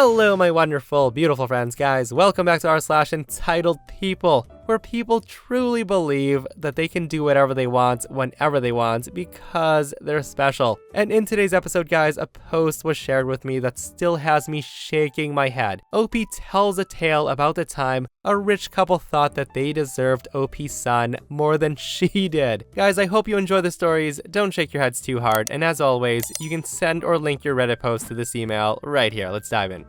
Hello, my wonderful, beautiful friends, guys. Welcome back to r/EntitledPeople, where people truly believe that they can do whatever they want, whenever they want, because they're special. And in today's episode, guys, a post was shared with me that still has me shaking my head. OP tells a tale about the time a rich couple thought that they deserved OP's son more than she did. Guys, I hope you enjoy the stories. Don't shake your heads too hard. And as always, you can send or link your Reddit post to this email right here. Let's dive in.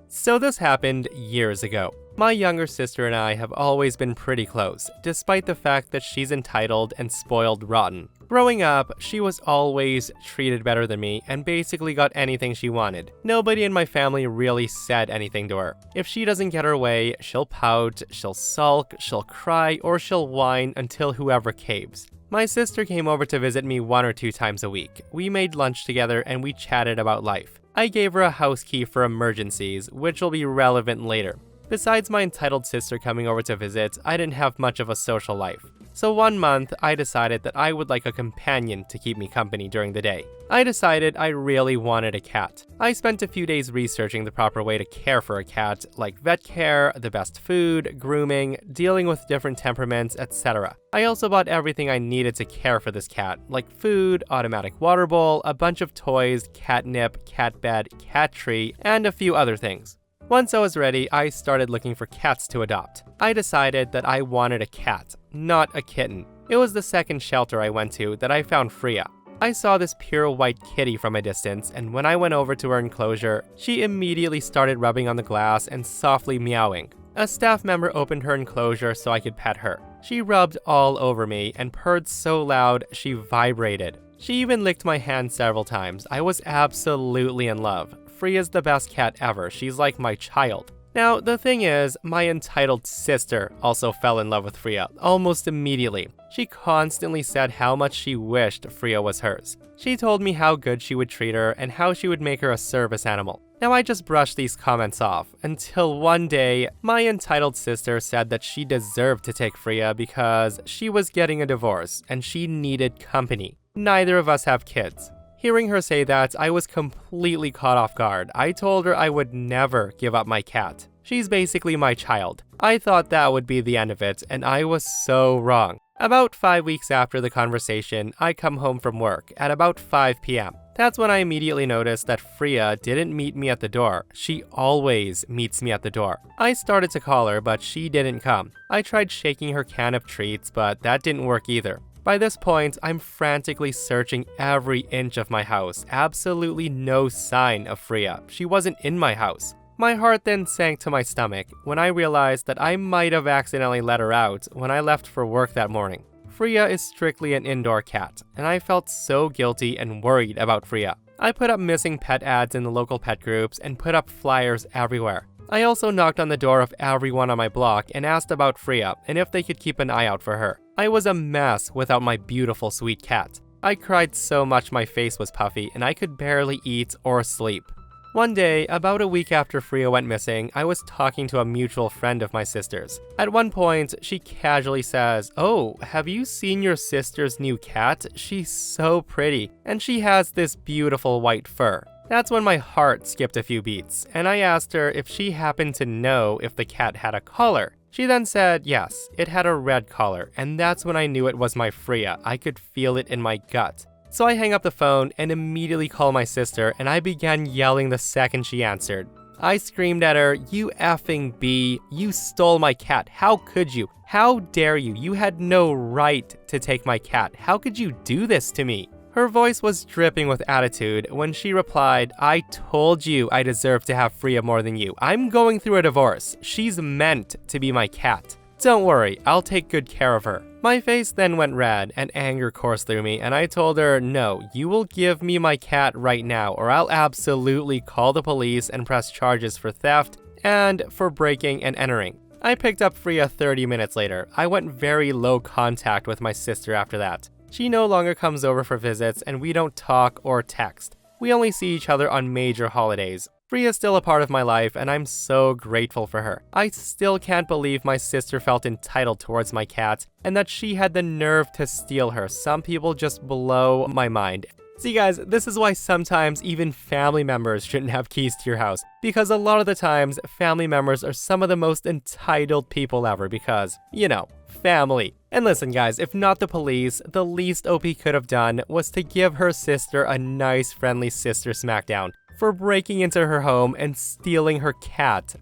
So this happened years ago. My younger sister and I have always been pretty close, despite the fact that she's entitled and spoiled rotten. Growing up, she was always treated better than me and basically got anything she wanted. Nobody in my family really said anything to her. If she doesn't get her way, she'll pout, she'll sulk, she'll cry, or she'll whine until whoever caves. My sister came over to visit me 1 or 2 times a week. We made lunch together and we chatted about life. I gave her a house key for emergencies, which will be relevant later. Besides my entitled sister coming over to visit, I didn't have much of a social life. So one month, I decided that I would like a companion to keep me company during the day. I decided I really wanted a cat. I spent a few days researching the proper way to care for a cat, like vet care, the best food, grooming, dealing with different temperaments, etc. I also bought everything I needed to care for this cat, like food, automatic water bowl, a bunch of toys, catnip, cat bed, cat tree, and a few other things. Once I was ready, I started looking for cats to adopt. I decided that I wanted a cat, not a kitten. It was the second shelter I went to that I found Freya. I saw this pure white kitty from a distance, and when I went over to her enclosure, she immediately started rubbing on the glass and softly meowing. A staff member opened her enclosure so I could pet her. She rubbed all over me and purred so loud she vibrated. She even licked my hand several times. I was absolutely in love. Freya's the best cat ever. She's like my child. Now, the thing is, my entitled sister also fell in love with Freya almost immediately. She constantly said how much she wished Freya was hers. She told me how good she would treat her and how she would make her a service animal. Now, I just brushed these comments off until one day, my entitled sister said that she deserved to take Freya because she was getting a divorce and she needed company. Neither of us have kids. Hearing her say that, I was completely caught off guard. I told her I would never give up my cat. She's basically my child. I thought that would be the end of it, and I was so wrong. About 5 weeks after the conversation, I come home from work at about 5 p.m. That's when I immediately noticed that Freya didn't meet me at the door. She always meets me at the door. I started to call her, but she didn't come. I tried shaking her can of treats, but that didn't work either. By this point, I'm frantically searching every inch of my house. Absolutely no sign of Freya. She wasn't in my house. My heart then sank to my stomach when I realized that I might have accidentally let her out when I left for work that morning. Freya is strictly an indoor cat, and I felt so guilty and worried about Freya. I put up missing pet ads in the local pet groups and put up flyers everywhere. I also knocked on the door of everyone on my block and asked about Freya and if they could keep an eye out for her. I was a mess without my beautiful sweet cat. I cried so much my face was puffy and I could barely eat or sleep. One day, about a week after Freya went missing, I was talking to a mutual friend of my sister's. At one point, she casually says, "Oh, have you seen your sister's new cat? She's so pretty, and she has this beautiful white fur." That's when my heart skipped a few beats, and I asked her if she happened to know if the cat had a collar. She then said yes, it had a red collar, and that's when I knew it was my Freya. I could feel it in my gut. So I hang up the phone and immediately call my sister, and I began yelling the second she answered. I screamed at her, "You effing bee, you stole my cat. How could you? How dare you? You had no right to take my cat. How could you do this to me?" Her voice was dripping with attitude when she replied, "I told you I deserve to have Freya more than you. I'm going through a divorce. She's meant to be my cat. Don't worry, I'll take good care of her." My face then went red and anger coursed through me, and I told her, "No, you will give me my cat right now or I'll absolutely call the police and press charges for theft and for breaking and entering." I picked up Freya 30 minutes later. I went very low contact with my sister after that. She no longer comes over for visits and we don't talk or text. We only see each other on major holidays. Freya is still a part of my life and I'm so grateful for her. I still can't believe my sister felt entitled towards my cat and that she had the nerve to steal her. Some people just blow my mind. See guys, this is why sometimes even family members shouldn't have keys to your house, because a lot of the times, family members are some of the most entitled people ever because, you know, family. And listen guys, if not the police, the least OP could have done was to give her sister a nice friendly sister smackdown for breaking into her home and stealing her cat.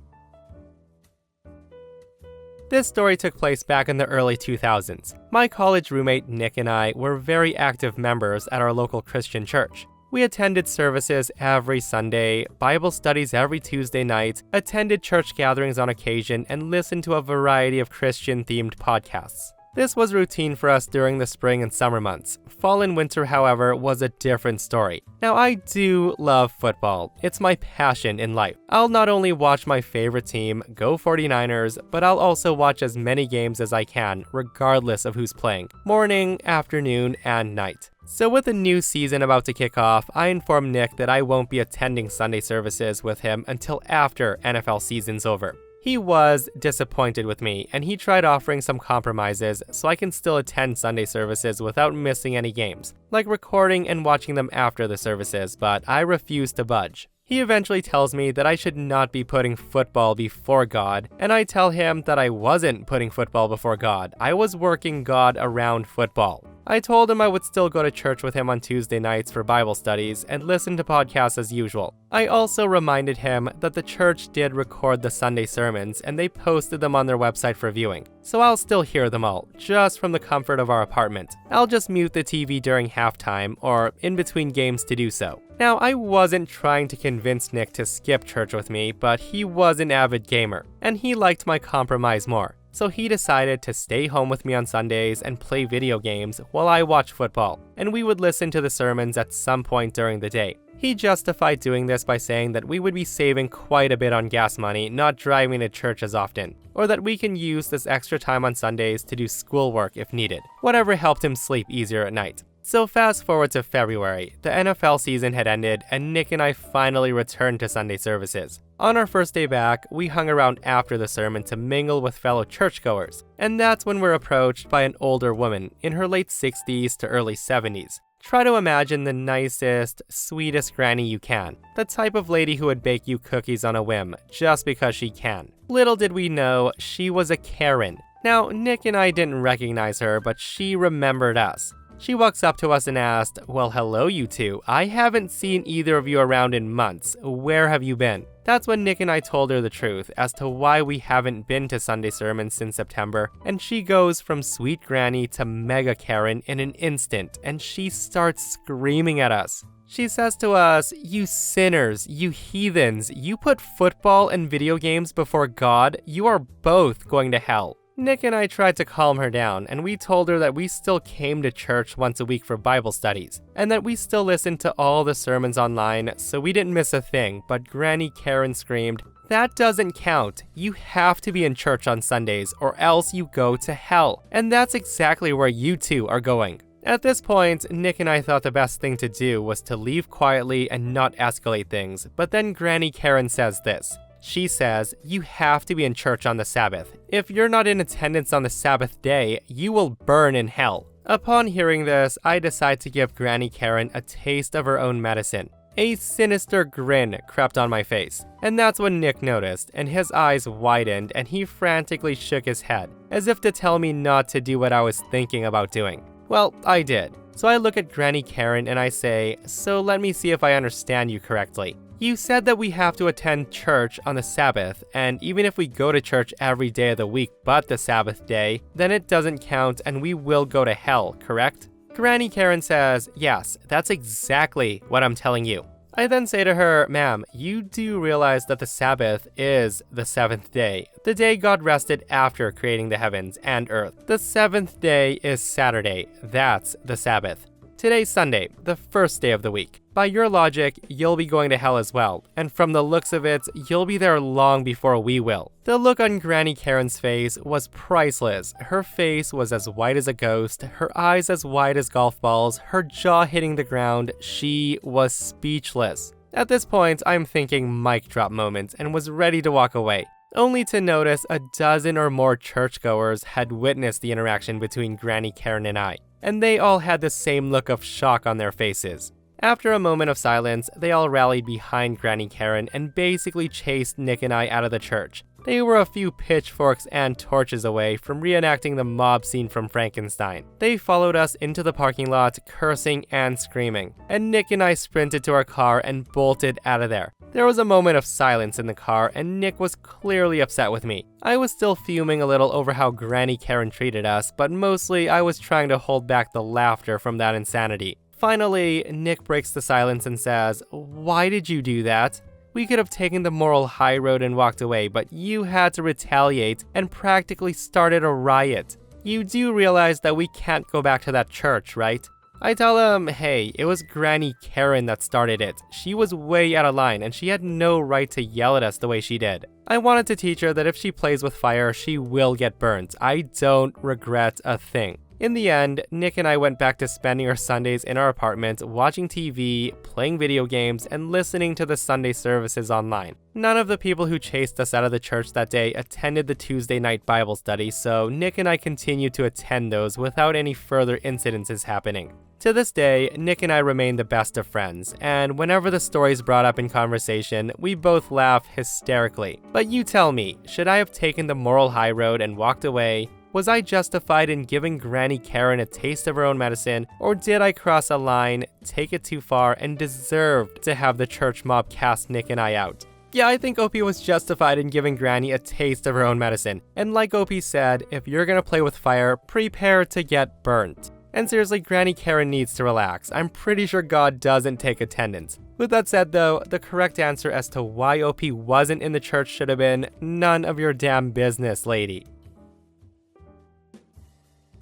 This story took place back in the early 2000s. My college roommate Nick and I were very active members at our local Christian church. We attended services every Sunday, Bible studies every Tuesday night, attended church gatherings on occasion, and listened to a variety of Christian-themed podcasts. This was routine for us during the spring and summer months. Fall and winter, however, was a different story. Now, I do love football. It's my passion in life. I'll not only watch my favorite team, go 49ers, but I'll also watch as many games as I can, regardless of who's playing, morning, afternoon, and night. So with the new season about to kick off, I informed Nick that I won't be attending Sunday services with him until after NFL season's over. He was disappointed with me, and he tried offering some compromises so I can still attend Sunday services without missing any games, like recording and watching them after the services, but I refused to budge. He eventually tells me that I should not be putting football before God, and I tell him that I wasn't putting football before God. I was working God around football. I told him I would still go to church with him on Tuesday nights for Bible studies and listen to podcasts as usual. I also reminded him that the church did record the Sunday sermons and they posted them on their website for viewing, so I'll still hear them all, just from the comfort of our apartment. I'll just mute the TV during halftime or in between games to do so. Now, I wasn't trying to convince Nick to skip church with me, but he was an avid gamer, and he liked my compromise more. So he decided to stay home with me on Sundays and play video games while I watched football, and we would listen to the sermons at some point during the day. He justified doing this by saying that we would be saving quite a bit on gas money not driving to church as often, or that we can use this extra time on Sundays to do schoolwork if needed, whatever helped him sleep easier at night. So fast forward to February, the NFL season had ended and Nick and I finally returned to Sunday services. On our first day back, we hung around after the sermon to mingle with fellow churchgoers, and that's when we're approached by an older woman in her late 60s to early 70s. Try to imagine the nicest, sweetest granny you can, the type of lady who would bake you cookies on a whim just because she can. Little did we know, she was a Karen. Now, Nick and I didn't recognize her, but she remembered us. She walks up to us and asked, "Well, hello you two. I haven't seen either of you around in months. Where have you been?" That's when Nick and I told her the truth as to why we haven't been to Sunday sermons since September, and she goes from sweet granny to mega Karen in an instant, and she starts screaming at us. She says to us, "You sinners, you heathens, you put football and video games before God, you are both going to hell." Nick and I tried to calm her down, and we told her that we still came to church once a week for Bible studies, and that we still listened to all the sermons online, so we didn't miss a thing, but Granny Karen screamed, "That doesn't count. You have to be in church on Sundays, or else you go to hell. And that's exactly where you two are going." At this point, Nick and I thought the best thing to do was to leave quietly and not escalate things, but then Granny Karen says this. She says, "You have to be in church on the Sabbath. If you're not in attendance on the Sabbath day, you will burn in hell." Upon hearing this, I decide to give Granny Karen a taste of her own medicine. A sinister grin crept on my face, and that's when Nick noticed, and his eyes widened and he frantically shook his head, as if to tell me not to do what I was thinking about doing. Well, I did. So I look at Granny Karen and I say, "So let me see if I understand you correctly. You said that we have to attend church on the Sabbath, and even if we go to church every day of the week but the Sabbath day, then it doesn't count and we will go to hell, correct?" Granny Karen says, "Yes, that's exactly what I'm telling you." I then say to her, "Ma'am, you do realize that the Sabbath is the seventh day, the day God rested after creating the heavens and earth. The seventh day is Saturday, that's the Sabbath. Today's Sunday, the first day of the week. By your logic, you'll be going to hell as well, and from the looks of it, you'll be there long before we will." The look on Granny Karen's face was priceless. Her face was as white as a ghost, her eyes as wide as golf balls, her jaw hitting the ground. She was speechless. At this point, I'm thinking mic drop moment and was ready to walk away, only to notice a dozen or more churchgoers had witnessed the interaction between Granny Karen and I, and they all had the same look of shock on their faces. After a moment of silence, they all rallied behind Granny Karen and basically chased Nick and I out of the church. They were a few pitchforks and torches away from reenacting the mob scene from Frankenstein. They followed us into the parking lot, cursing and screaming, and Nick and I sprinted to our car and bolted out of there. There was a moment of silence in the car, and Nick was clearly upset with me. I was still fuming a little over how Granny Karen treated us, but mostly I was trying to hold back the laughter from that insanity. Finally, Nick breaks the silence and says, "Why did you do that? We could have taken the moral high road and walked away, but you had to retaliate and practically started a riot. You do realize that we can't go back to that church, right?" I tell him, hey, it was Granny Karen that started it. She was way out of line and she had no right to yell at us the way she did. I wanted to teach her that if she plays with fire, she will get burnt. I don't regret a thing. In the end, Nick and I went back to spending our Sundays in our apartment, watching TV, playing video games, and listening to the Sunday services online. None of the people who chased us out of the church that day attended the Tuesday night Bible study, so Nick and I continued to attend those without any further incidences happening. To this day, Nick and I remain the best of friends, and whenever the story is brought up in conversation, we both laugh hysterically. But you tell me, should I have taken the moral high road and walked away? Was I justified in giving Granny Karen a taste of her own medicine, or did I cross a line, take it too far, and deserve to have the church mob cast Nick and I out? Yeah, I think OP was justified in giving Granny a taste of her own medicine. And like OP said, if you're gonna play with fire, prepare to get burnt. And seriously, Granny Karen needs to relax. I'm pretty sure God doesn't take attendance. With that said though, the correct answer as to why OP wasn't in the church should have been, none of your damn business, lady.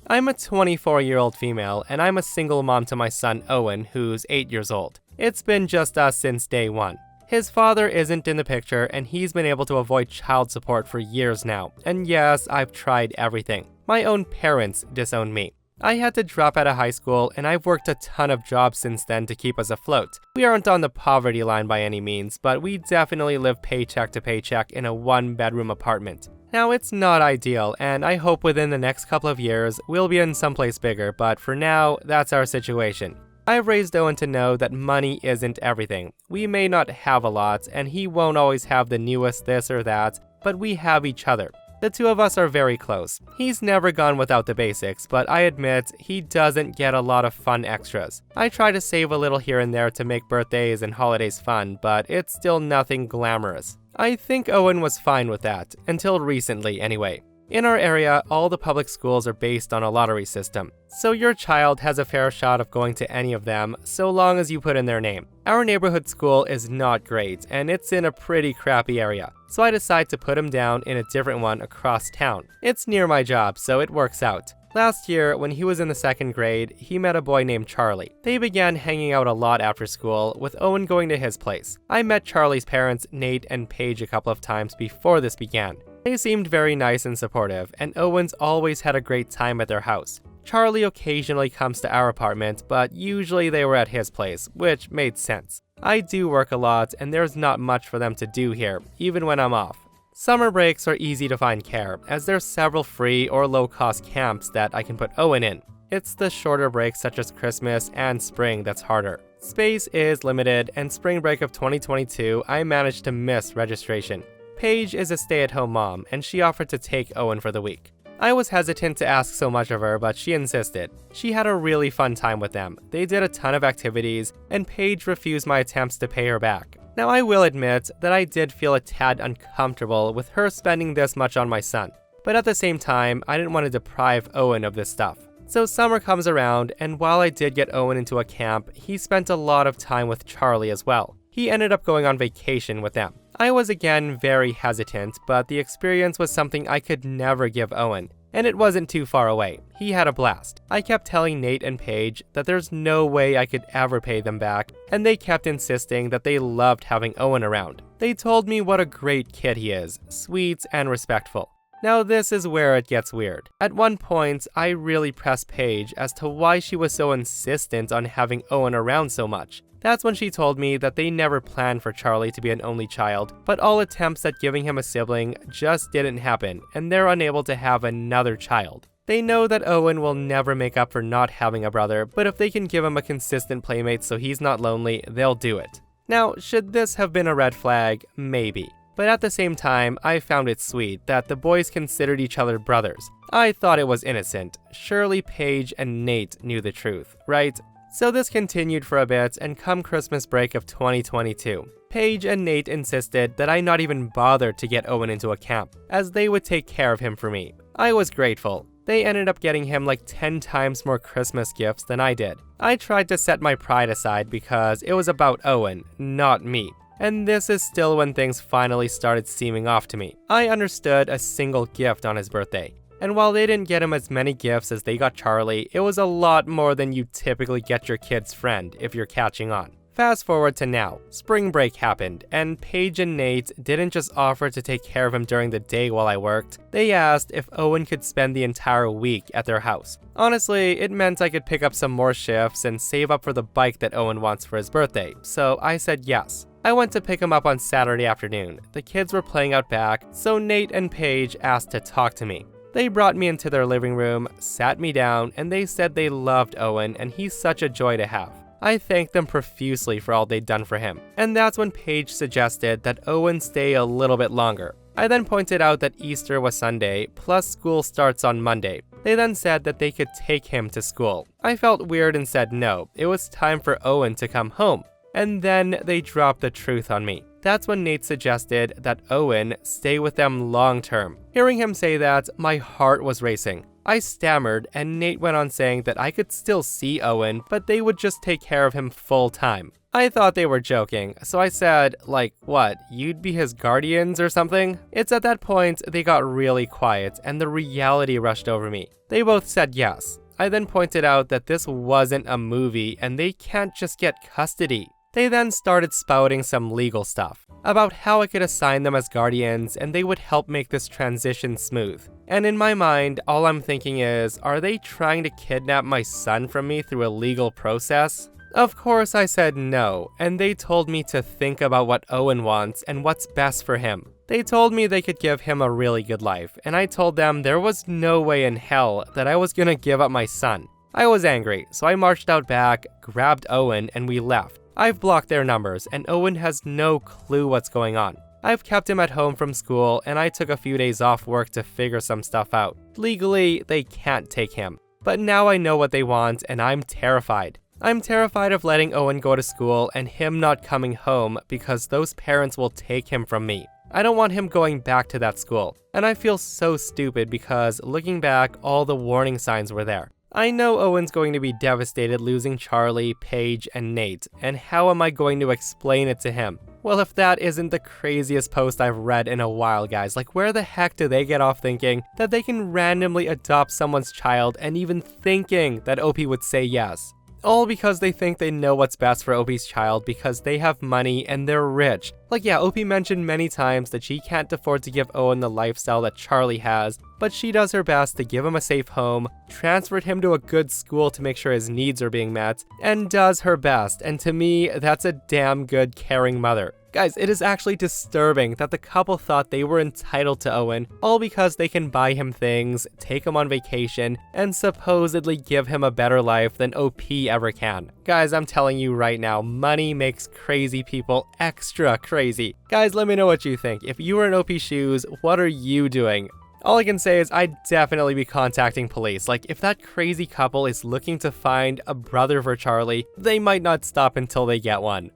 I'm a 24-year-old female, and I'm a single mom to my son Owen, who's 8 years old. It's been just us since day one. His father isn't in the picture, and he's been able to avoid child support for years now. And yes, I've tried everything. My own parents disowned me. I had to drop out of high school, and I've worked a ton of jobs since then to keep us afloat. We aren't on the poverty line by any means, but we definitely live paycheck to paycheck in a one-bedroom apartment. Now, it's not ideal, and I hope within the next couple of years, we'll be in someplace bigger, but for now, that's our situation. I've raised Owen to know that money isn't everything. We may not have a lot, and he won't always have the newest this or that, but we have each other. The two of us are very close. He's never gone without the basics, but I admit he doesn't get a lot of fun extras. I try to save a little here and there to make birthdays and holidays fun, but it's still nothing glamorous. I think Owen was fine with that, until recently anyway. In our area, all the public schools are based on a lottery system, so your child has a fair shot of going to any of them, so long as you put in their name. Our neighborhood school is not great, and it's in a pretty crappy area, so I decide to put him down in a different one across town. It's near my job, so it works out. Last year, when he was in the 2nd grade, he met a boy named Charlie. They began hanging out a lot after school, with Owen going to his place. I met Charlie's parents, Nate and Paige, a couple of times before this began. They seemed very nice and supportive, and Owen's always had a great time at their house. Charlie occasionally comes to our apartment, but usually they were at his place, which made sense. I do work a lot, and there's not much for them to do here, even when I'm off. Summer breaks are easy to find care, as there's several free or low-cost camps that I can put Owen in. It's the shorter breaks such as Christmas and spring that's harder. Space is limited, and spring break of 2022, I managed to miss registration. Paige is a stay-at-home mom, and she offered to take Owen for the week. I was hesitant to ask so much of her, but she insisted. She had a really fun time with them. They did a ton of activities, and Paige refused my attempts to pay her back. Now, I will admit that I did feel a tad uncomfortable with her spending this much on my son, but at the same time, I didn't want to deprive Owen of this stuff. So summer comes around, and while I did get Owen into a camp, he spent a lot of time with Charlie as well. He ended up going on vacation with them. I was again very hesitant, but the experience was something I could never give Owen, and it wasn't too far away. He had a blast. I kept telling Nate and Paige that there's no way I could ever pay them back, and they kept insisting that they loved having Owen around. They told me what a great kid he is, sweet and respectful. Now this is where it gets weird. At one point, I really pressed Paige as to why she was so insistent on having Owen around so much. That's when she told me that they never planned for Charlie to be an only child, but all attempts at giving him a sibling just didn't happen, and they're unable to have another child. They know that Owen will never make up for not having a brother, but if they can give him a consistent playmate so he's not lonely, they'll do it. Now, should this have been a red flag? Maybe. But at the same time, I found it sweet that the boys considered each other brothers. I thought it was innocent. Surely Paige and Nate knew the truth, right? So this continued for a bit, and come Christmas break of 2022, Paige and Nate insisted that I not even bother to get Owen into a camp, as they would take care of him for me. I was grateful. They ended up getting him like 10 times more Christmas gifts than I did. I tried to set my pride aside because it was about Owen, not me. And this is still when things finally started seeming off to me. I understood a single gift on his birthday. And while they didn't get him as many gifts as they got Charlie, it was a lot more than you typically get your kid's friend if you're catching on. Fast forward to now, spring break happened, and Paige and Nate didn't just offer to take care of him during the day while I worked, they asked if Owen could spend the entire week at their house. Honestly, it meant I could pick up some more shifts and save up for the bike that Owen wants for his birthday, so I said yes. I went to pick him up on Saturday afternoon. The kids were playing out back, so Nate and Paige asked to talk to me. They brought me into their living room, sat me down, and they said they loved Owen and he's such a joy to have. I thanked them profusely for all they'd done for him, and that's when Paige suggested that Owen stay a little bit longer. I then pointed out that Easter was Sunday, plus school starts on Monday. They then said that they could take him to school. I felt weird and said no, it was time for Owen to come home. And then they dropped the truth on me. That's when Nate suggested that Owen stay with them long term. Hearing him say that, my heart was racing. I stammered, and Nate went on saying that I could still see Owen, but they would just take care of him full time. I thought they were joking, so I said, like, what, you'd be his guardians or something? It's at that point they got really quiet, and the reality rushed over me. They both said yes. I then pointed out that this wasn't a movie, and they can't just get custody. They then started spouting some legal stuff about how I could assign them as guardians and they would help make this transition smooth. And in my mind, all I'm thinking is, are they trying to kidnap my son from me through a legal process? Of course I said no, and they told me to think about what Owen wants and what's best for him. They told me they could give him a really good life, and I told them there was no way in hell that I was gonna give up my son. I was angry, so I marched out back, grabbed Owen, and we left. I've blocked their numbers, and Owen has no clue what's going on. I've kept him at home from school, and I took a few days off work to figure some stuff out. Legally, they can't take him. But now I know what they want, and I'm terrified. I'm terrified of letting Owen go to school and him not coming home because those parents will take him from me. I don't want him going back to that school. And I feel so stupid because, looking back, all the warning signs were there. I know Owen's going to be devastated losing Charlie, Paige, and Nate, and how am I going to explain it to him? Well, if that isn't the craziest post I've read in a while, guys, like where the heck do they get off thinking that they can randomly adopt someone's child and even thinking that OP would say yes? All because they think they know what's best for OP's child because they have money and they're rich. Like yeah, OP mentioned many times that she can't afford to give Owen the lifestyle that Charlie has, but she does her best to give him a safe home, transferred him to a good school to make sure his needs are being met, and does her best, and to me, that's a damn good caring mother. Guys, it is actually disturbing that the couple thought they were entitled to Owen, all because they can buy him things, take him on vacation, and supposedly give him a better life than OP ever can. Guys, I'm telling you right now, money makes crazy people extra crazy. Guys, let me know what you think. If you were in OP's shoes, what are you doing? All I can say is I'd definitely be contacting police. Like, if that crazy couple is looking to find a brother for Charlie, they might not stop until they get one.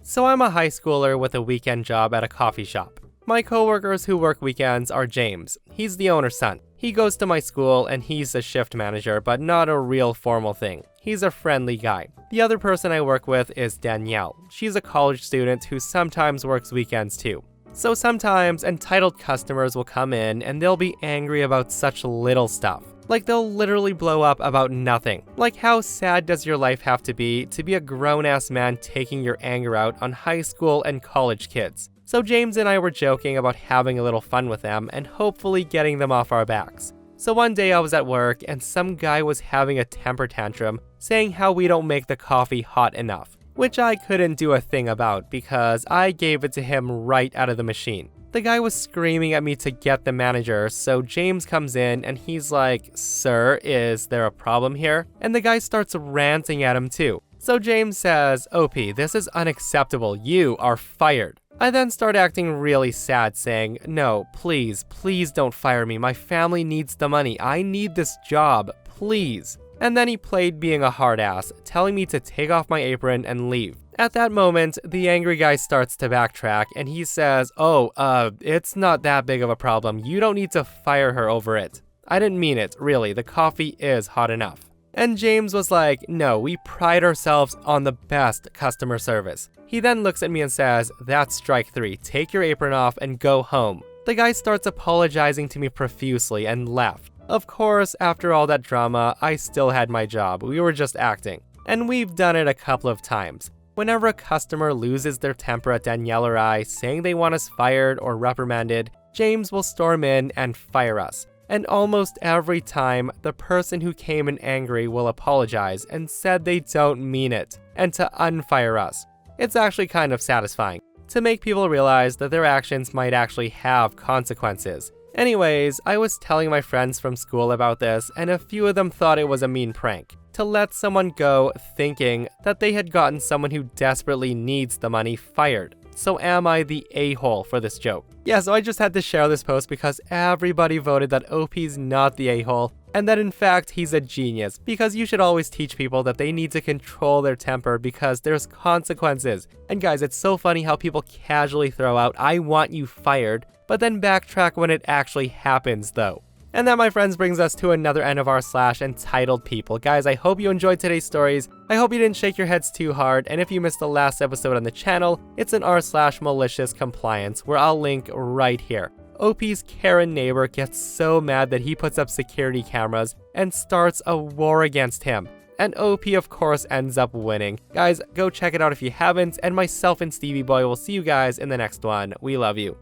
So I'm a high schooler with a weekend job at a coffee shop. My coworkers who work weekends are James. He's the owner's son. He goes to my school and he's a shift manager, but not a real formal thing. He's a friendly guy. The other person I work with is Danielle. She's a college student who sometimes works weekends too. So sometimes entitled customers will come in and they'll be angry about such little stuff. Like they'll literally blow up about nothing. Like how sad does your life have to be a grown-ass man taking your anger out on high school and college kids? So James and I were joking about having a little fun with them and hopefully getting them off our backs. So one day I was at work and some guy was having a temper tantrum saying how we don't make the coffee hot enough, which I couldn't do a thing about because I gave it to him right out of the machine. The guy was screaming at me to get the manager, so James comes in and he's like, "Sir, is there a problem here?" And the guy starts ranting at him too. So James says, "OP, this is unacceptable. You are fired." I then start acting really sad, saying, "No, please don't fire me. My family needs the money. I need this job, please." And then he played being a hard ass, telling me to take off my apron and leave. At that moment, the angry guy starts to backtrack and he says, it's not that big of a problem. You don't need to fire her over it. I didn't mean it, really. The coffee is hot enough. And James was like, "No, we pride ourselves on the best customer service." He then looks at me and says, "That's strike 3. Take your apron off and go home." The guy starts apologizing to me profusely and left. Of course, after all that drama, I still had my job. We were just acting. And we've done it a couple of times. Whenever a customer loses their temper at Danielle or I, saying they want us fired or reprimanded, James will storm in and fire us. And almost every time, the person who came in angry will apologize and said they don't mean it, and to unfire us. It's actually kind of satisfying, to make people realize that their actions might actually have consequences. Anyways, I was telling my friends from school about this, and a few of them thought it was a mean prank, to let someone go thinking that they had gotten someone who desperately needs the money fired. So am I the a-hole for this joke? Yeah, so I just had to share this post because everybody voted that OP's not the a-hole, and that in fact he's a genius, because you should always teach people that they need to control their temper because there's consequences. And guys, it's so funny how people casually throw out, "I want you fired," but then backtrack when it actually happens though. And that, my friends, brings us to another end of r/EntitledPeople. Guys, I hope you enjoyed today's stories. I hope you didn't shake your heads too hard, and if you missed the last episode on the channel, it's an r/malicious compliance, where I'll link right here. OP's Karen neighbor gets so mad that he puts up security cameras and starts a war against him. And OP, of course, ends up winning. Guys, go check it out if you haven't, and myself and Stevie Boy will see you guys in the next one. We love you.